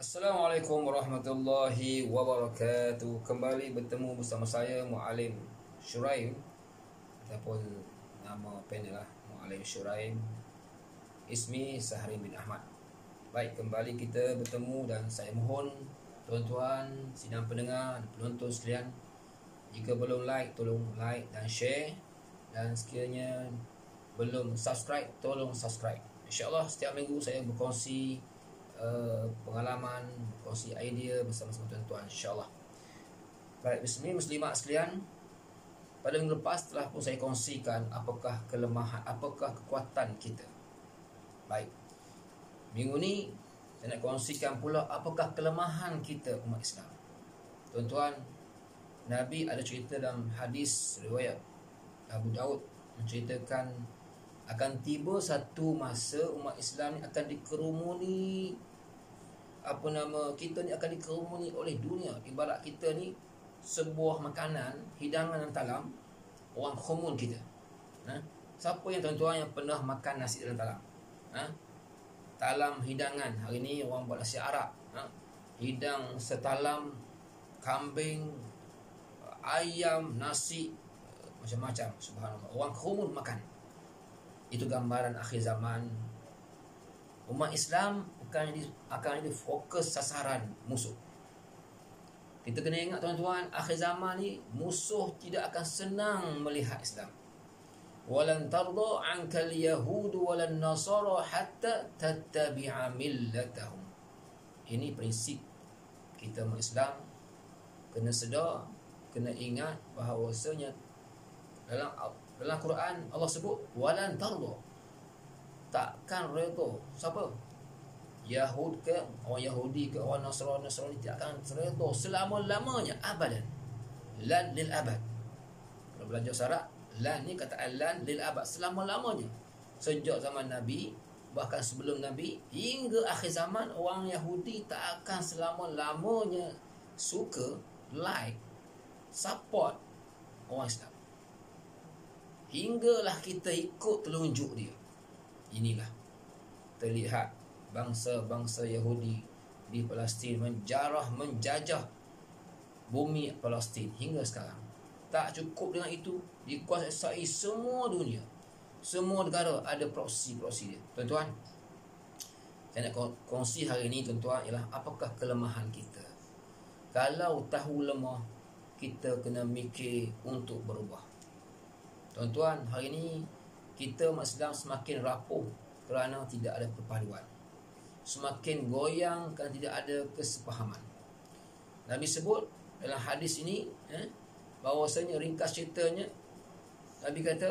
Assalamualaikum warahmatullahi wabarakatuh. Kembali bertemu bersama saya Muallim Shuraim, ataupun nama panel lah Muallim Shuraim, Ismi Sahrin bin Ahmad. Baik, kembali kita bertemu dan saya mohon tuan-tuan, sidang pendengar, penonton sekalian, jika belum like, tolong like dan share, dan sekiranya belum subscribe, tolong subscribe. InsyaAllah setiap minggu saya berkongsi pengalaman, kongsi idea bersama-sama tuan-tuan, insyaAllah. Baik, muslimat sekalian, pada minggu lepas telah pun saya kongsikan apakah kelemahan, apakah kekuatan kita. Baik, minggu ni saya nak kongsikan pula apakah kelemahan kita umat Islam. Tuan-tuan, Nabi ada cerita dalam hadis riwayat Abu Daud, menceritakan akan tiba satu masa umat Islam ni akan dikerumuni, kita ni akan dikerumuni oleh dunia. Ibarat kita ni sebuah makanan, hidangan yang talam, orang khumun kita. Siapa yang tuan-tuan yang pernah makan nasi dalam talam? Talam hidangan. Hari ni orang buat nasi Arab. Hidang setalam kambing, ayam, nasi, macam-macam. Subhanallah. Orang khumun makan. Itu gambaran akhir zaman. Umat Islam akan jadi fokus sasaran musuh. Kita kena ingat tuan-tuan, akhir zaman ni musuh tidak akan senang melihat Islam. Walan tarda ankal yahud walan nasara hatta tattabi'a millatahum. Ini prinsip kita umat Islam kena sedar, kena ingat bahawasanya dalam Quran Allah sebut walan tarda, takkan redha siapa? Yahud ke, orang Yahudi ke, orang Nasrani tidak akan redha selama-lamanya, abadan. Lan lil abad. Kalau belajar syarak, lan ni kata lan lil abad, selama-lamanya. Sejak zaman Nabi, bahkan sebelum Nabi, hingga akhir zaman, orang Yahudi tak akan selama-lamanya suka, like, support orang Islam. Hinggalah kita ikut telunjuk dia. Inilah terlihat bangsa-bangsa Yahudi di Palestin menjajah bumi Palestin hingga sekarang. Tak cukup dengan itu, dikuasai semua dunia. Semua negara ada proksi-proksi dia. Tuan-tuan, saya nak kongsi hari ini tuan-tuan ialah apakah kelemahan kita. Kalau tahu lemah, kita kena mikir untuk berubah. Tuan-tuan, hari ini kita umat Islam semakin rapuh kerana tidak ada perpaduan. Semakin goyang kerana tidak ada kesepahaman. Nabi sebut dalam hadis ini, bahawasanya ringkas ceritanya, Nabi kata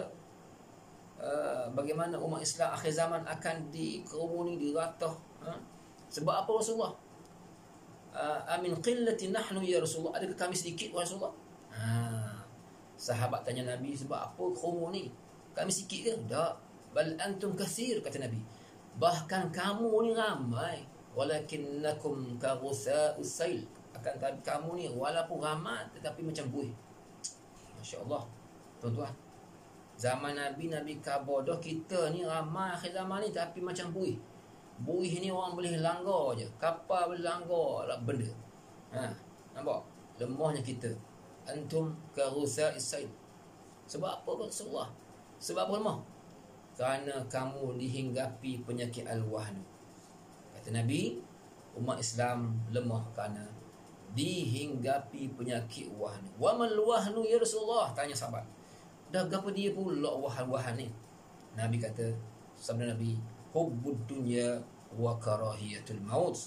bagaimana umat Islam akhir zaman akan dikerumuni, diratah. Sebab apa Rasulullah? Amin qillati nahnu ya Rasulullah, adakah kami sedikit wahai Rasulullah? Sahabat tanya Nabi, sebab apa kerumun ni? Kami sikit ke? Tak. Bal antum kathir, kata Nabi. Bahkan kamu ni ramai. Walakinnakum kaghusa'us sail. Akan kamu ni walaupun ramai tetapi macam buih. Masya Allah. Tuan-tuan, zaman Nabi khabar dah kita ni ramai akhir zaman ni tapi macam buih. Buih ni orang boleh langgar je. Kapal boleh langgar lah benda. Nampak? Lemahnya kita. Antum kaghusa'is sail. Sebab apa Rasulullah? Sebab apa lemah? Kerana kamu dihinggapi penyakit al-wahn. Kata Nabi, umat Islam lemah kerana dihinggapi penyakit wahn. Wa mal wahnu ya Rasulullah? Tanya sahabat. Dah apa dia pula wahan-wahan ni? Nabi kata, sabda Nabi, hubbud dunya wa karahiyatul maut.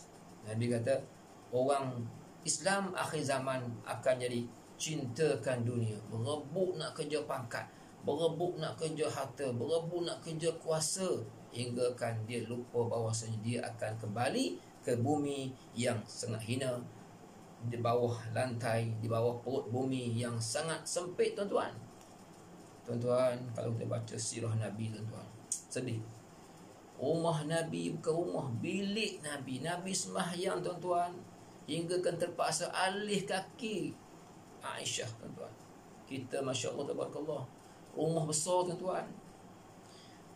Nabi kata, orang Islam akhir zaman akan jadi cintakan dunia, berebut nak kerja pangkat, berebut nak kerja harta, berebut nak kerja kuasa, hingga kan dia lupa bahawasanya dia akan kembali ke bumi yang sangat hina, di bawah lantai, di bawah perut bumi yang sangat sempit. Tuan-tuan, kalau kita baca sirah Nabi, tuan-tuan, sedih. Rumah Nabi bukan rumah, bilik Nabi. Nabi sembahyang, tuan-tuan, hingga kan terpaksa alih kaki Aisyah, tuan-tuan. Kita Masya Allah, tabarakallah, rumah besar, tuan-tuan.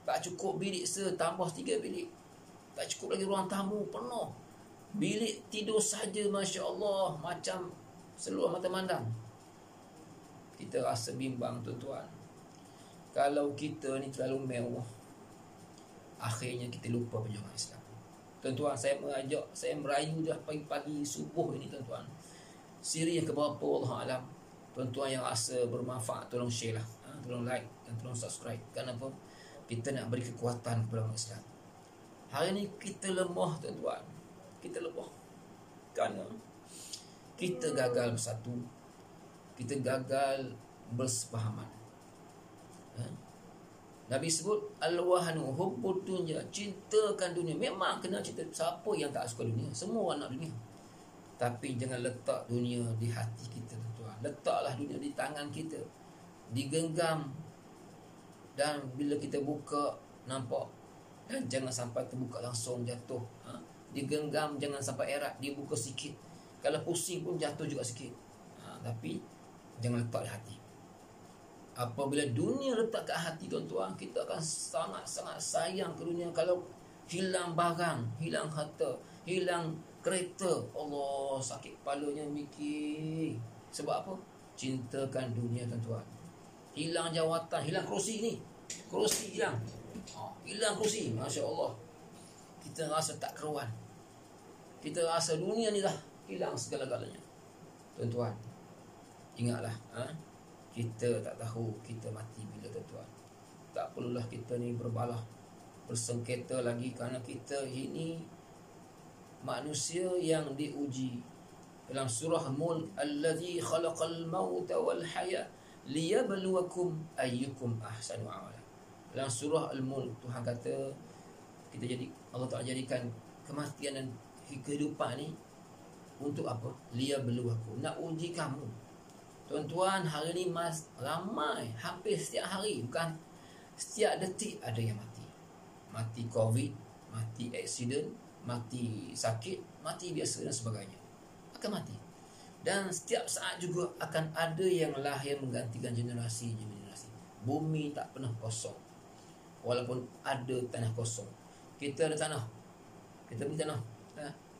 Tak cukup bilik tambah 3 bilik. Tak cukup lagi ruang tamu, penuh. Bilik tidur saja, Masya Allah, macam seluruh mata mandang. Kita rasa bimbang, tuan-tuan. Kalau kita ni terlalu mewah, akhirnya kita lupa perjuangan Islam. Tuan-tuan, saya merayu dah pagi-pagi subuh ini, tuan-tuan. Siri yang keberapa Allah Alam. Tuan-tuan yang rasa bermanfaat, tolong share lah, tolong like dan tolong subscribe. Kenapa? Kita nak beri kekuatan kepada orang Islam. Hari ni kita lemah, tuan-tuan. Kita lemah kerana kita gagal bersatu, kita gagal bersepahaman. Nabi sebut al-wahnu hubbud dunya, cintakan dunia. Memang kena cinta. Siapa yang tak suka dunia? Semua orang nak dunia. Tapi jangan letak dunia di hati kita, tuan-tuan. Letaklah dunia di tangan kita, digenggam, dan bila kita buka nampak, dan jangan sampai terbuka langsung jatuh. Digenggam, jangan sampai erat, dibuka sikit. Kalau pusing pun jatuh juga sikit. Tapi jangan letak di hati. Apabila dunia letak kat hati, tuan-tuan, kita akan sangat-sangat sayang ke dunia. Kalau hilang barang, hilang harta, hilang kereta, Allah, sakit kepalanya mikir. Sebab apa? Cintakan dunia, tuan-tuan. Hilang jawatan, hilang kerusi ni. Kerusi hilang. Hilang kerusi, Masya Allah. Kita rasa tak keruan. Kita rasa dunia ni dah hilang segala-galanya. Tuan-tuan, ingatlah, kita tak tahu kita mati bila, tuan-tuan. Tak perlulah kita ni berbalah, bersengketa lagi, kerana kita ini manusia yang diuji. Dalam surah Mulk, allazi khalaqal mauta wal haya liyabluwakum ayyukum ahsanu amala. Dalam surah Al-Mulk, Tuhan kata Allah Ta'ala jadikan kematian dan kehidupan ni untuk apa? Liyabluwakum, nak uji kamu. Tuan-tuan, hari ni ramai, hampir setiap hari, bukan setiap detik ada yang mati. Mati COVID, mati aksiden, mati sakit, mati biasa dan sebagainya. Akan mati. Dan setiap saat juga akan ada yang lahir menggantikan generasi. Bumi tak pernah kosong. Walaupun ada tanah kosong, kita ada tanah. Kita beli tanah.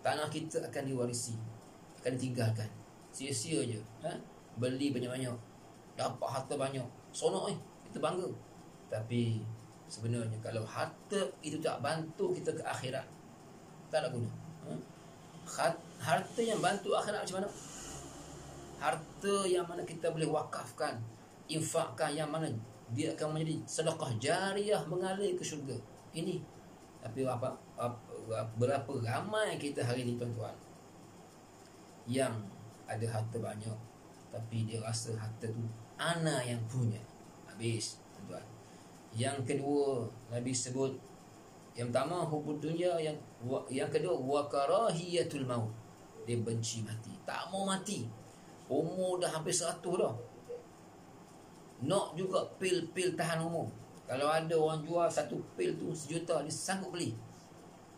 Tanah kita akan diwarisi, akan ditinggalkan. Sia-sia je. Beli banyak-banyak, dapat harta banyak, sonok kita bangga. Tapi sebenarnya kalau harta itu tak bantu kita ke akhirat, tak ada guna. Harta yang bantu akhirat macam mana? Harta yang mana kita boleh wakafkan, infakkan, yang mana dia akan menjadi sedekah jariah mengalir ke syurga. Ini. Tapi berapa ramai kita hari ini, tuan-tuan, yang ada harta banyak, tapi dia rasa harta tu ana yang punya. Habis, tuan-tuan. Yang kedua, Nabi sebut, yang pertama hubud dunia, yang kedua wa karahiyatul maut. Dia benci mati, tak mau mati. Umur dah hampir 100 dah. Nak juga pil tahan umur. Kalau ada orang jual satu pil tu 1 juta, dia sanggup beli.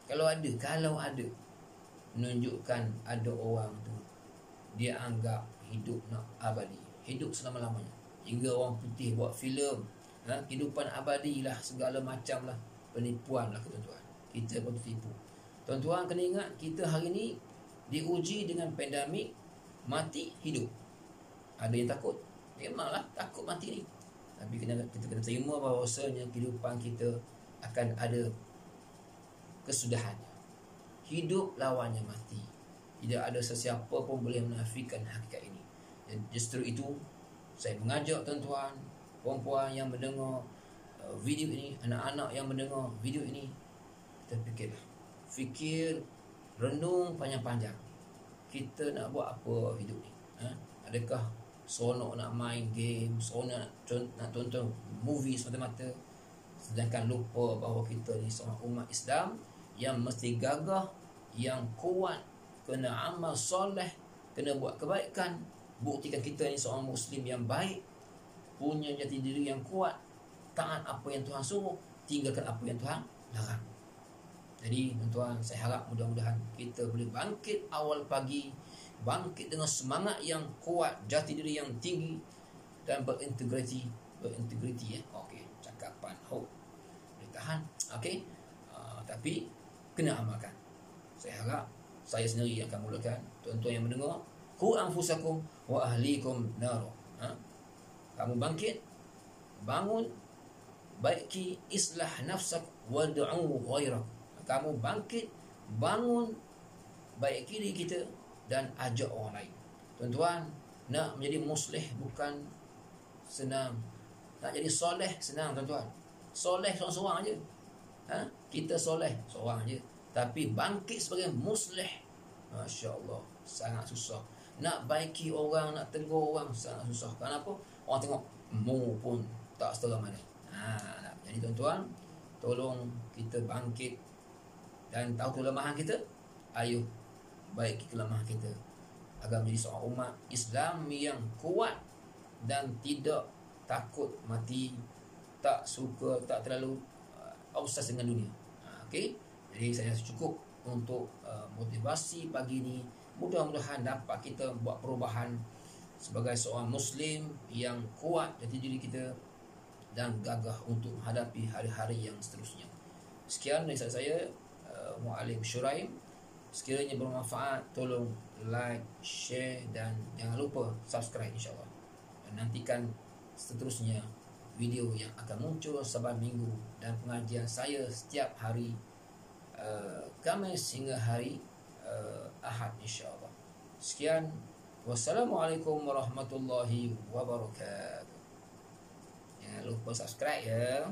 Kalau ada, menunjukkan ada orang tu dia anggap hidup nak abadi, hidup selama-lamanya. Hingga orang putih buat filem, kehidupan abadi lah, segala macam lah, penipuan lah, tuan-tuan. Kita pun tertipu. Tuan-tuan kena ingat, kita hari ni diuji dengan pandemik, mati, hidup. Ada yang takut, memanglah takut mati ni. Tapi kita kena terima bahawasanya kehidupan kita akan ada kesudahannya. Hidup lawannya mati. Tidak ada sesiapa pun boleh menafikan hakikat ini. Dan justru itu, saya mengajak tuan-tuan, puan-puan yang mendengar video ini, anak-anak yang mendengar video ini, kita fikirlah. Fikir, renung panjang-panjang. Kita nak buat apa hidup ni? Adakah seronok nak main game, seronok nak tonton movie semata-mata, sedangkan lupa bahawa kita ni seorang umat Islam yang mesti gagah, yang kuat, kena amal soleh, kena buat kebaikan, buktikan kita ni seorang Muslim yang baik, punya jati diri yang kuat, taat apa yang Tuhan suruh, tinggalkan apa yang Tuhan larang. Jadi tuan-tuan, saya harap mudah-mudahan kita boleh bangkit awal pagi, bangkit dengan semangat yang kuat, jati diri yang tinggi, dan berintegriti. Okey, cakapan boleh tahan. Okey, tapi kena amalkan. Saya harap saya sendiri yang akan mulakan. Tuan-tuan yang mendengar, qu anfusakum wa ahlikum nar. Kamu bangkit, bangun, baiki islah nafsak wad'u ghairak. Kamu bangkit, bangun, baiki diri kita dan ajak orang lain. Tuan-tuan, nak menjadi muslih bukan senang. Nak jadi soleh senang, tuan-tuan. Soleh seorang-seorang aja. Kita soleh seorang aja. Tapi bangkit sebagai muslih, Masya Allah, sangat susah. Nak baiki orang, nak tegur orang, sangat susah. Kenapa? Orang tengok, mu pun tak setara mana. Jadi tuan-tuan, tolong kita bangkit dan tahu kelemahan kita. Ayuh baiki kelemahan kita agar menjadi seorang umat Islam yang kuat dan tidak takut mati, tak suka, tak terlalu obses dengan dunia. Okey. Jadi saya cukup untuk motivasi pagi ini. Mudah-mudahan dapat kita buat perubahan sebagai seorang Muslim yang kuat jati diri kita dan gagah untuk menghadapi hari-hari yang seterusnya. Sekian dari saya, Muallim Shuraim. Sekiranya bermanfaat, tolong like, share dan jangan lupa subscribe insyaAllah. Dan nantikan seterusnya video yang akan muncul Sabat Minggu dan pengajian saya setiap hari Khamis hingga hari Ahad insyaAllah. Sekian, wassalamualaikum warahmatullahi wabarakatuh. Jangan lupa subscribe ya.